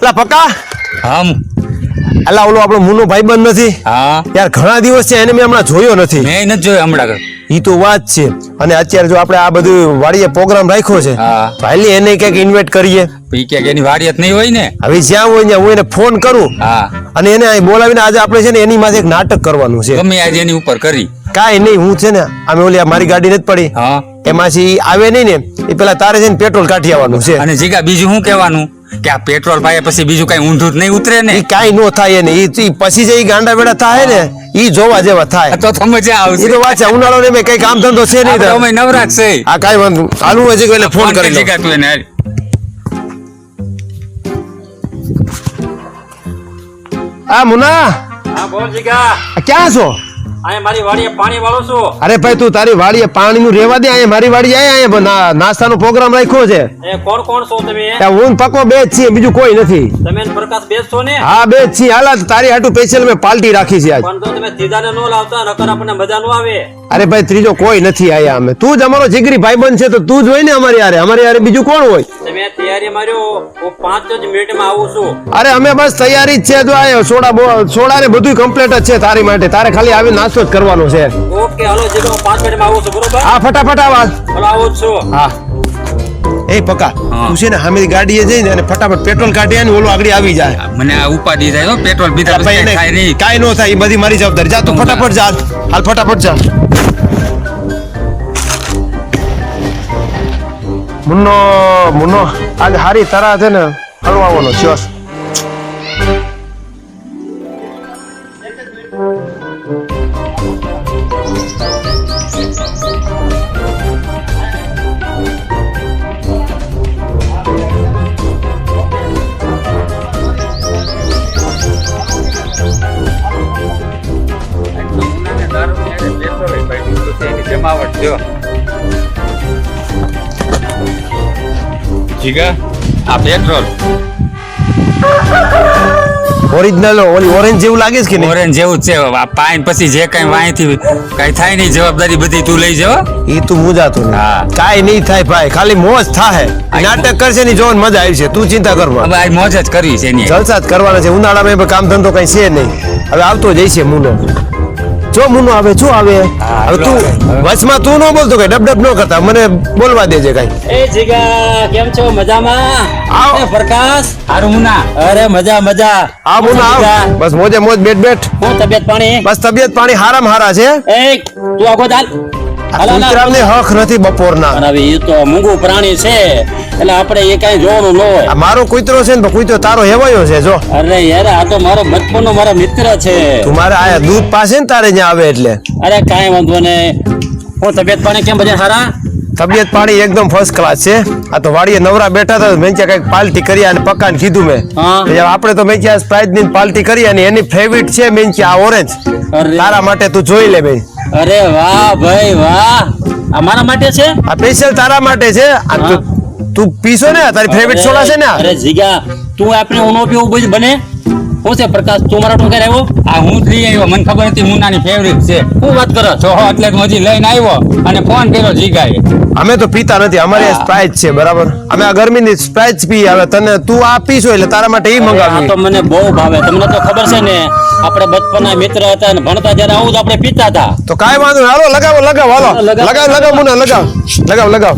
અલા પક્કા હમ અલા ઓલો આપણો મુન્નો ભાઈબંધ નથી હા યાર ઘણા દિવસ છે એને મેં હમણાં જોયો નથી મેં નથી જોયું હમણાં. ઈ તો વાત છે અને અત્યારે જો આપણે આ બધું વાડીએ પ્રોગ્રામ રાખ્યો છે હા. તો હાલી એને ક્યાંક ઇન્વાઇટ કરીએ ઈ ક્યાંક એની વાડિયત નહીં હોય ને. હવે જ્યાં હોય ત્યાં હું એને ફોન કરું હા અને એને અહીં બોલાવીને આજે આપણે છે ને એની માથે એક નાટક કરવાનું છે ગમે આજે એની ઉપર કરી. કાંઈ નહીં હું છે ને અમે ઓલી આ મારી ગાડી નથી પડી હા એમાંથી આવે નહીં ને એ પેલા તારે છે ને પેટ્રોલ કાઢી આવવાનું છે અને જીગા બીજું શું કહેવાનું કે આ પેટ્રોલ પાયા પછી બીજું કઈ ઊંધું જ નહીં ઉતરે ને. ઈ કાંઈ નો થાય ને ઈ પછી જે ઈ ગાંડા બેડા થાય ને ઈ જોવા જેવા થાય તો મજા આવશે. ઈ તો વાત છે ઉનાળો ને મેં કઈ કામ ધંધો છે નહીં આપણે અમે નવરાત છે. આ કાંઈ વાંધો ચાલુ હોય છે કે એટલે ફોન કરી લો. જીગા તું એને હાલ. આ મુના હા બોલ જીગા આ ક્યાં છો અહીંયા મારી વાડીએ પાણી વાળો છું. અરે ભાઈ તું તારી વાડીએ પાણી નું રેવા દે અહીંયા મારી વાડી આય અહીંયા નાસ્તાનો પ્રોગ્રામ રાખ્યો છે એ કોણ કોણ છો તમે? ત્યાં હું ને પક્કો બે જ છીએ બીજું કોઈ નથી તમે ને પ્રકાશ બેસશો ને? હા બે જ છીએ હાલા તારી હાટુ સ્પેશિયલ મેં પાર્ટી રાખી છે આજ પણ જો તમે ત્રીજાને નો લાવતા નકર આપણને મજા નો આવે. અરે ભાઈ ત્રીજો કોઈ નથી આયા અમે તું જ અમારો જીગરી ભાઈબંધ છે તો તું જ હોય ને અમારી યારે બીજું કોણ હોય તમે તૈયારી માર્યો હું 5 જ મિનિટમાં આવું છું. અરે અમે બસ તૈયારી જ છે જો આયો સોડા ને બધું કમ્પ્લીટ જ છે તારી માટે તારે ખાલી આવી નાસ્તો જ કરવાનો છે ઓકે હાલો જીગા હું 5 મિનિટમાં આવું છું બરોબર? હા ફટાફટ આવાજ હાલો આવું જ છું. હા એ પકા હા. તું છે ને હામેથી ગાડીએ જઈને અને ફટાફટ પેટ્રોલ કાઢી ને ઓલો આગળ આવી જાય મને આ ઉપાડી જાય હો, પેટ્રોલ બીજા ભાઈ પછી એને થાય નહીં. કાંઈ નો થાય એ બધી મારી જવાબદારી જા તું ફટાફટ જા હાલ ફટાફટ જા મુન્નો આજે હારી તારા છે ને હલવાનો શ્યોસ જમાવટ જો જીગા આ પેટ્રોલ ઓરિજિનલ ઓલી ઓરેન્જ જેવું લાગે છે કે નહીં ઓરેન્જ જેવું જ છે. આ પાઈન પછી જે કઈ વાંયથી કઈ થાય નહીં જવાબદારી બધી તું લઈ જાવ. ઈ તું મુજાતો નહીં હા. કાંઈ નહીં થાય ભાઈ ખાલી મોજ થાય નાટક કરશે ની જોવાની મજા આવી છે તું ચિંતા કરવા હવે આ મોજ જ કરવી છે એની. જલસા જ કરવાના છે ઉનાળામાં એમાં કામ ધંધો કઈ છે નહીં હવે આવતો જઈ છે મુનો જો મુનો આવે શું આવે હવે તું વચમાં તું ન બોલતો કઈ ડબ ન કરતા મને બોલવા દેજે કઈ એ જીગા કેમ છો? મજામાં? આવો. એ પ્રકાશ હારું મુના અરે મજા આ મુનો આવ જીગા, બસ મોજે મોજ બેઠ હું તબિયત પાણી? બસ તબિયત પાણી હારામાં હારા છે એ તું આગો ચાલ. હાલો, હાલો. કૂતરાને હક નથી બપોરના અને હવે એ તો મૂંગું પ્રાણી છે એટલે આપણે એ કઈ જોવાનું ન હોય. આ મારો કૂતરો છે ને તો કૂતરો તારો હેવાયો છે જો અરે યાર આ તો મારો બચપનનો મારો મિત્ર છે. તું મારે આયા દૂધ પાસે ને તારે જ્યાં આવે એટલે અરે કાંઈ વાંધો નહીં. હું તબિયત પાણી કેમ બધા સારા? તબિયત પાણી એકદમ ફર્સ્ટ ક્લાસ છે આ તો વાડીએ નવરા બેઠા હતા મેં કઈક પાર્ટી કરી અને પક્કાને કીધું મેં હા. એટલે આપણે તો મેં ક્યાં સ્પ્રાઇટ ની પાર્ટી કરી અને એની ફેવરિટ છે મેં આ ઓરેન્જ અરે. તારા માટે તું જોઈ લે બેન અરે વાહ ભાઈ વાહ આ મારા માટે છે? આ સ્પેશિયલ તારા માટે છે આ તું પીશો ને તારી ફેવરિટ સોડા છે ને આ? અરે જીગા તું આપણે ઊનો પીવું બધું બને? શું છે પ્રકાશ તું મારા ટોકેર આવ્યો? આ હું જ લઈ આવ્યો. મને ખબર હતી મુનાની ફેવરિટ છે. શું વાત કરો છો? જો એટલે હું હજી લઈને આવ્યો અને ફોન કર્યો જીગાએ. અમે તો પીતા નથી અમારે સ્પ્રાઇટ છે બરાબર અમે આ ગરમીની સ્પ્રાઇટ પી હવે તને તું આ પીશો એટલે તારા માટે ઈ આ મંગાવી તો મને બહુ ભાવે. તમને તો ખબર છે ને આપણે બચપનના મિત્ર હતા અને ભણતા જ્યારે આવું જ આપણે પીતા હતા. તો કાંઈ વાંધો નહીં. હાલો લગાવો હાલો લગાવ મુના લગાવ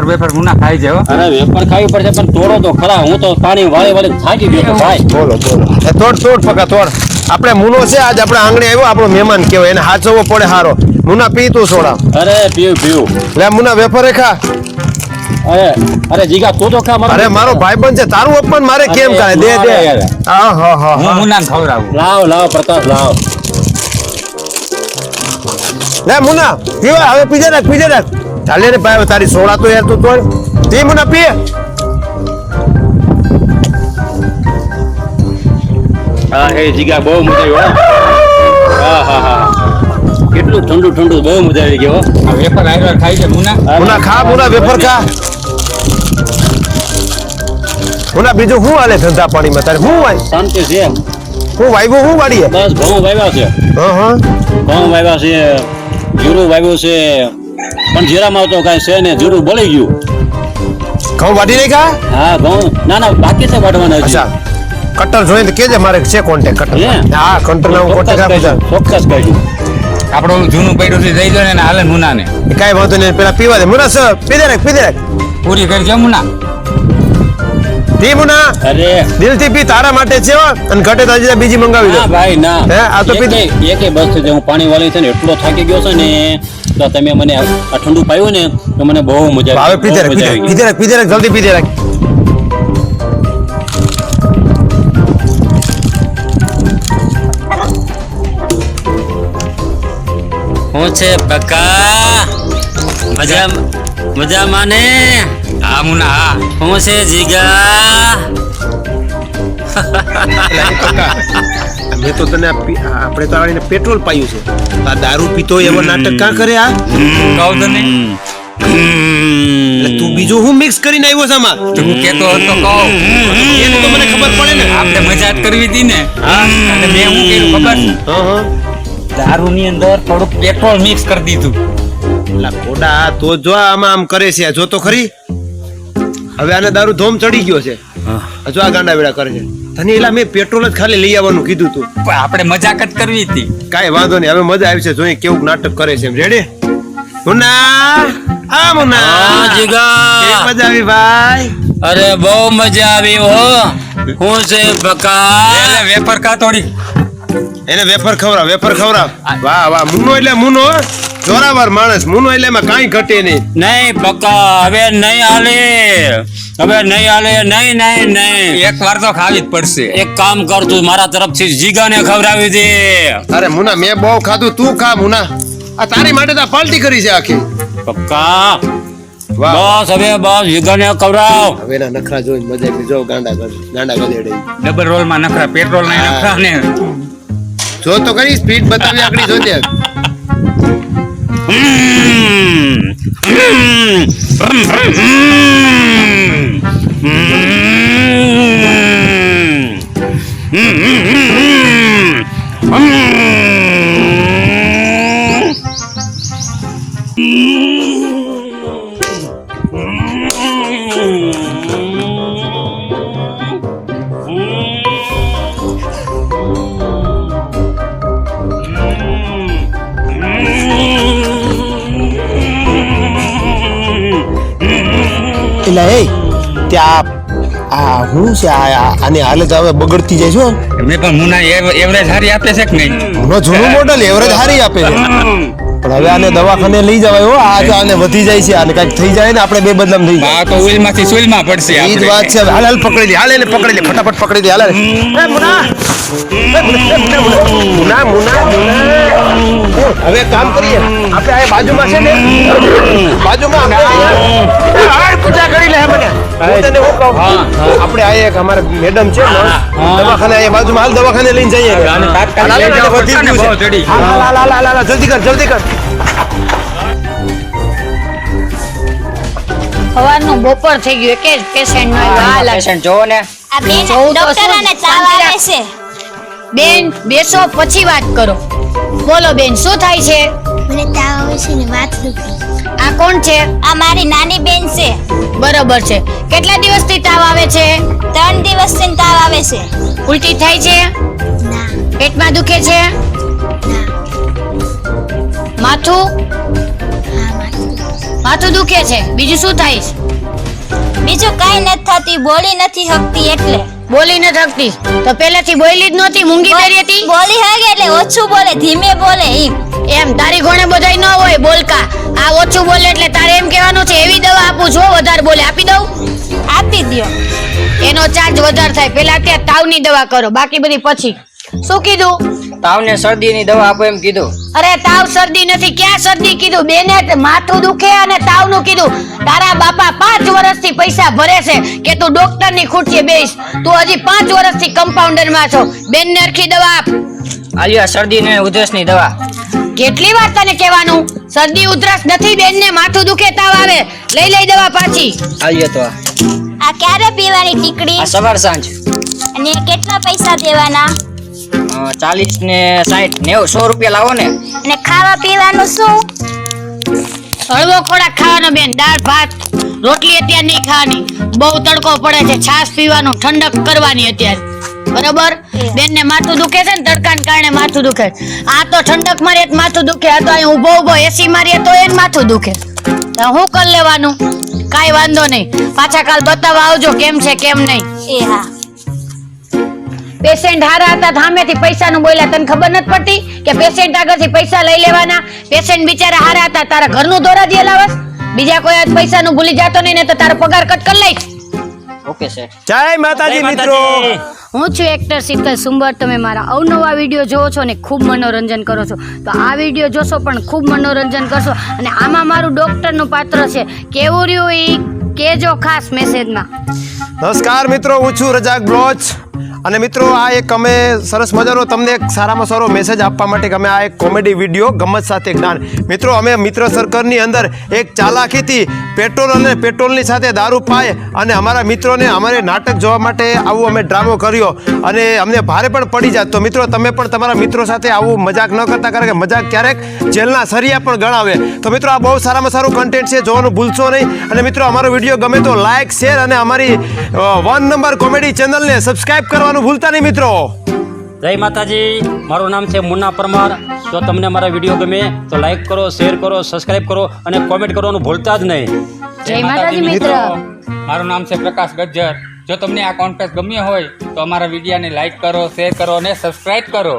વેફર મુના ખાઈ જાય હો. અરે વેફર ખાવી પડશે પણ તોડો તો ખરા. હું તો પાણી વાળી થાકી ગયો તો ભાઈ. બોલો એ તોડ પકા તોડ આપણે મુનો છે આજ આપણે આંગણે આવ્યો આપણો મહેમાન કેવો એને હાચવવો પડે હારો મુના પી તું સોડા અરે પીવું લે મુના વેફર ખા અરે જીગા તું તો ખા મારો. અરે મારો ભાઈબંધ છે તારું અપમાન મારે કેમ કરે દે હા હું મુનાને ખવડાવું. લાવ પ્રકાશ લાવ. લે મુના પીવા હવે પીજે રાખ ચાલે રે ભાઈ તારી સોડા તો યાર તું તોડ પી મુના પી હા હે જીગા બહુ મજા આવી હા કેટલું ઠંડુ બહુ મજા આવી ગયો. આ વેફર આયર ખાઈ છે મુના ખા મુના વેફર ખા મુના બીજું શું હાલે ધંધા પાણીમાં તારે શું હોય શાંતિ છે. હું વાવ્યું હું વાડીએ બસ ઘઉં વાવ્યા છે. ઘઉં વાવ્યા છે જીરું વાવ્યું છે પણ જીરામાં તો કાંઈ છે ને જીરું બળી ગયું. ઘઉં વાટી નાખ્યા? હા ઘઉં ના બાકી છે વાટવાના હજી. અચ્છા કટર જોઈએ તો કેજે, મારે છે કોન્ટેક્ટ કટર. હે? હા કટર ના હું કોન્ટેક્ટ આપું છું. ચોક્કસ કહેજો. આપણું જૂનું પડ્યું છે દઈ દો ને હાલે મુના ને એ કાંઈ વાંધો નહીં, પેલા પીવા દે. મુના સર પીધે રાખ. પૂરી કરી છે મુના. પી મુના, અરે દિલથી પી, તારા માટે છે હો. અને ઘટે તો હજી બીજી મંગાવી ના દો. ભાઈ ના. હે? આ તો પી- એકે બસ છે હું પાણી વાળી છે ને એટલો થાકી ગયો છે ને, તો તમે મને આ ઠંડુ પાયું ને તો મને બહુ મજા હવે આવી. પીધે બહુ મજા આવી. પીધે રાખ, જલ્દી પીધે રાખ. હું છે પક્કા મજા માને હા મુના હા. હું છે જીગા મેં તો તને આપણે તો આવીને પેટ્રોલ પાયું છે, આ દારૂ પીતો એવો નાટક કાં કરે આ? કહું તને એટલે તું બીજું હું મિક્સ કરીને આવ્યો છે આમાં? તું કેતો હતો કહું. એને તો મને ખબર પડે ને. આપણે મજા જ કરવી હતી ને. અને મેં શું કર્યું ખબર છે? હા દારૂ ની અંદર થોડુંક પેટ્રોલ મિક્સ કરી દીધું. એટલે કોડા તો જો આમાં આમ કરે છે, જો તો ખરી. હવે આને દારૂ ધોમ ચડી ગયો છે. જો આ ગાંડા વેડા કરે છે. તને એલા મેં પેટ્રોલ જ ખાલી લઈ આવવાનું કીધું તું. પણ આપણે મજાક જ કરવી હતી. કાંઈ વાંધો નહીં, હવે મજા આવી છે. જોઈએ કેવું નાટક કરે છે. રેડી મુન્ના? આ મુન્ના હા, જીગા. કેવી મજા આવી ભાઈ? અરે બહુ મજા આવી હો. હું છે પક્કા એટલે વેફર કા થોડી. એને વેફર ખવડાવ. વાહ મુન્નો એટલે મુન્નો, જોરાવર માણસ. મુન્નો એટલે એમાં કાંઈ ઘટે નહીં. નહીં પક્કા હવે નહીં હાલે નહીં એક વાર તો ખાવી જ પડશે. એક કામ કર તું મારા તરફથી જીગાને ખવડાવી દે. અરે મુન્ના મેં બહુ ખાધું, તું ખા મુન્ના. આ તારી માટે તો પાર્ટી કરી છે આખી. પક્કા વાહ બસ હવે બસ જીગાને ખવડાવ. હવે એના નખરા જોઈને મજા આવી. જો ગાંડા ગધેડે. ડબલ રોલ માં નખરા, પેટ્રોલ ના નખરા ને. જો તો કરી સ્પીડ બતાવી આકડી જોજે. એટલે એ ત્યાં આ હું છે આને હાલે તો હવે બગડતી જાય છો. મેં પણ મુના એવરેજ હારી આપે છે કે નહીં? હમણાં જૂનું મોડલ એવરેજ હારી આપે છે, પણ હવે આને દવાખાને લઈ જવાય હો. આ જો આને વધી જાય છે, આને કઈક થઈ જાય ને આપણે બે બદનામ થઈ જાય. આ તો ઓઇલ માંથી સોઇલ માં પડશે. એ જ આપણે. વાત છે. હાલ પકડી લે, એને પકડી લે, ફટાફટ પકડી લે. હાલ એ મુના, મુના. હવે કામ કરીએ આપણે. આ બાજુમાં છે ને, બાજુમાં આપણે પૂજા કરી લે મને. હું તને શું કહું, આપણે આ એક અમારે મેડમ છે ને દવાખાને, અહીંયા બાજુમાં હાલ દવાખાને લઈને જઈએ. આને તાત્કાલિક લઈ જાઓ, વધી ગયું બહુ છે. ચડી. હાલ, જલ્દી કર. સવારનું બપોર થઈ ગયું કે પેશન્ટ નો પેશન્ટ જોવો ને. આ બેન જોઉં તો ડોક્ટર શું? આને તાવ આવે છે. બેન બેસો પછી વાત કરો. બોલો બેન શું થાય છે? મને તાવ આવે છે ને માથું દુખે. આ કોણ છે? આ મારી નાની બેન છે. બરોબર છે. કેટલા દિવસથી તાવ આવે છે? 3 દિવસથી તાવ આવે છે. ઉલટી થાય છે? ના પેટમાં દુખે છે? ના માથું હા માથું દુખે. માથું દુખે છે. બીજું શું થાય છે? બીજું કાઈ નથી થતી, બોલી નથી શકતી એટલે. બોલી ન થકતી તો પહેલેથી બોલી જ નહોતી, મૂંગી કરી હતી? બોલી હગે એટલે ઓછું બોલે, ધીમે બોલે એમ. એમ તારી ઘોડે બધાય ન હોય બોલકા. આ ઓછું બોલે એટલે તારે એમ કહેવાનું છે એવી દવા આપું છો વધારે બોલે આપી દઉં? આપી દ્યો. એનો ચાર્જ વધારે થાય. પહેલા અત્યારે તાવની દવા કરો, બાકી બધી પછી. શું કીધું? તાવને શરદીની દવા આપો એમ કીધું. અરે તાવ શરદી નથી, ક્યાં શરદી કીધું? બેને માથું દુખે અને તાવનું કીધું. તારા બાપા 5 વર્ષથી પૈસા ભરે છે કે તું ડોક્ટરની ખુરશીએ બેસ. તું હજી 5 વર્ષથી કમ્પાઉન્ડરમાં છો. બેનને અરખી દવા આપ. આલિયા શરદી ને ઉધરસની દવા. કેટલી વાર તને કહેવાનું? શરદી ઉધરસ નથી, બેનને માથું દુખે તાવ આવે. લઈ દવા પાછી. આલિયો તો આ ક્યારે પીવાની ટીકડી? આ સવાર સાંજ અને કેટલા પૈસા દેવાના? 40 ને 60 90 100 રૂપિયા લાવો ને. અને ખાવા પીવાનું શું? હળવો ખોરાક ખાવાનો બેન. દાળ ભાત, રોટલી અત્યારે નહીં ખાવાની, બહુ તડકો પડે છે, છાશ પીવાનું, ઠંડક કરવાની અત્યારે, બરાબર? બેન ને માથું દુખે છે ને, તડકાને કારણે માથું દુખે. આ તો ઠંડક મારીએ તો માથું દુખે, આ તો અહીં ઊભો ઊભો એસી મારીએ તો એને માથું દુખે. તો હું કરી લેવાનું? કાંઈ વાંધો નહીં, પાછા કાલ બતાવવા આવજો કેમ છે કેમ નહીં. એ હા. પેશન્ટ હારા હતા, સામેથી પૈસાનું બોલ્યા, તને ખબર નથી પડતી કે પેશન્ટ આગળથી પૈસા લઈ લેવાના? પેશન્ટ બિચારા હારા હતા, તારા ઘરનું દોરાજી લાવસ, બીજા કોઈ આજ પૈસાનું ભૂલી જાતો નહીં ને તો તારો પગાર કટ કરી લઈશ. ઓકે શેઠ. જય માતાજી મિત્રો. હું છું એક્ટર શીતલ સુંબર. તમે મારા અવનવા વિડીયો જોવો છો ને ખૂબ મનોરંજન કરો છો, તો આ વિડીયો જોશો પણ ખૂબ મનોરંજન કરશો. અને આમાં મારું ડોક્ટરનું પાત્ર છે, કેવું રહ્યું ઈ કેજો ખાસ મેસેજમાં. નમસ્કાર મિત્રો, હું છું રજાક બ્લોચ. અને મિત્રો, આ એક અમે સરસ મજાનો તમને એક સારામાં સારો મેસેજ આપવા માટે કે અમે આ એક કોમેડી વિડીયો ગમત સાથે જ્ઞાન. મિત્રો, અમે મિત્ર સર્કલની અંદર એક ચાલાકીથી પેટ્રોલ અને પેટ્રોલની સાથે દારૂ પાય અને અમારા મિત્રોને અમારે નાટક જોવા માટે આવું અમે ડ્રામો કર્યો અને અમને ભારે પણ પડી જાત. તો મિત્રો, તમે પણ તમારા મિત્રો સાથે આવું મજાક ન કરતા, કારણ કે મજાક ક્યારેક જેલના સરિયા પણ ગણાવે. તો મિત્રો, આ બહુ સારામાં સારું કન્ટેન્ટ છે, જોવાનું ભૂલશો નહીં. અને મિત્રો, અમારો વિડીયો ગમે તો લાઇક, શેર અને અમારી 1 નંબર કોમેડી ચેનલને સબસ્ક્રાઇબ કરવાનું ભૂલતા નહીં મિત્રો. જય માતાજી, મારું નામ છે મુન્ના પરમાર. જો તમને મારા વિડીયો ગમે તો લાઈક કરો, શેર કરો, સબસ્ક્રાઇબ કરો અને કોમેન્ટ કરવાનું ભૂલતા જ નહીં. જય માતાજી મિત્ર. મારું નામ છે પ્રકાશ ગજ્જર. જો તમને આ કોન્ટેન્ટ ગમ્યો હોય તો અમારા વિડીયોને લાઈક કરો, શેર કરો અને સબસ્ક્રાઇબ કરો.